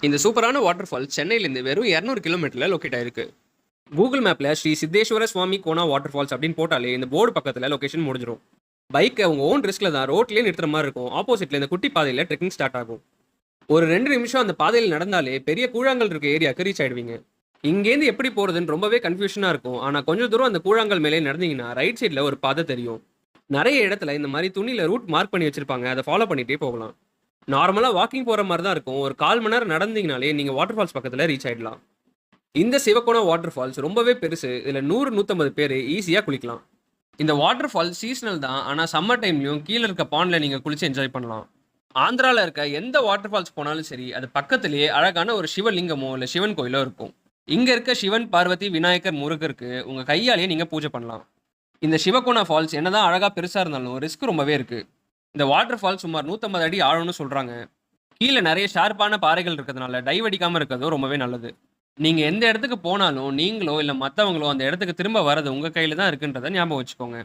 இந்த சூப்பரான water fall சென்னையிலேருந்து வெறும் 200 கிலோமீட்டரில் லொக்கேட் ஆயிருக்கு. கூகுள் மேப்பில் ஸ்ரீ சித்தேஸ்வர சுவாமி கோனா வாட்டர் ஃபால்ஸ் அப்படின்னு போட்டாலே இந்த போர்டு பக்கத்தில் லொக்கேஷன் முடிஞ்சிடும். பைக்கை அவங்க ஓன் ரிஸ்கில் தான் ரோட்லேயே நிறுத்துற மாதிரி இருக்கும். ஆப்போசிட்டில் இந்த குட்டி பாதையில் ட்ரெக்கிங் ஸ்டார்ட் ஆகும். ஒரு 2 நிமிஷம் அந்த பாதையில் நடந்தாலே பெரிய கூழாங்கல் இருக்க ஏரியாவுக்கு ரீச் ஆயிடுவீங்க. இங்கேருந்து எப்படி போகிறதுன்னு ரொம்பவே கன்ஃபியூஷனாக இருக்கும். ஆனால் கொஞ்சம் தூரம் அந்த கூழாங்கல் மேலே நடந்தீங்கன்னா ரைட் சைடில் ஒரு பாதை தெரியும். நிறைய இடத்துல இந்த மாதிரி துணியில் ரூட் மார்க் பண்ணி வச்சிருப்பாங்க. அதை ஃபாலோ பண்ணிகிட்டே போகலாம். நார்மலாக வாக்கிங் போகிற மாதிரி தான் இருக்கும். ஒரு 1/4 மணி நேரம் நடந்தீங்கனாலே நீங்கள் வாட்டர் ஃபால்ஸ் பக்கத்தில் ரீச் ஆகிடலாம். இந்த சிவக்கோணம் வாட்டர் ஃபால்ஸ் ரொம்பவே பெருசு. இதில் 100-150 பேர் ஈஸியாக குளிக்கலாம். இந்த வாட்டர் ஃபால்ஸ் சீசனல் தான். ஆனால் சம்மர் டைம்லையும் கீழே இருக்க பாண்டில் நீங்கள் குளிச்சு என்ஜாய் பண்ணலாம். ஆந்திராவில் இருக்க எந்த வாட்டர் ஃபால்ஸ் போனாலும் சரி, அது பக்கத்துலேயே அழகான ஒரு சிவலிங்கமோ இல்லை சிவன் கோயிலோ இருக்கும். இங்கே இருக்க சிவன், பார்வதி, விநாயகர், முருகருக்கு உங்கள் கையாலேயே நீங்கள் பூஜை பண்ணலாம். இந்த சிவக்கோணா ஃபால்ஸ் என்னதான் அழகாக பெருசாக இருந்தாலும் ரிஸ்க் ரொம்பவே இருக்குது. இந்த வாட்டர் ஃபால்ஸ் சுமார் 150 அடி ஆழம்னு சொல்கிறாங்க. கீழே நிறைய ஷார்ப்பான பாறைகள் இருக்கிறதுனால டைவ் அடிக்காமல் இருக்கிறதும் ரொம்பவே நல்லது. நீங்கள் எந்த இடத்துக்கு போனாலும் நீங்களோ இல்லை மற்றவங்களோ அந்த இடத்துக்கு திரும்ப வர்றது உங்கள் கையில் தான் இருக்குன்றதை ஞாபகம் வச்சுக்கோங்க.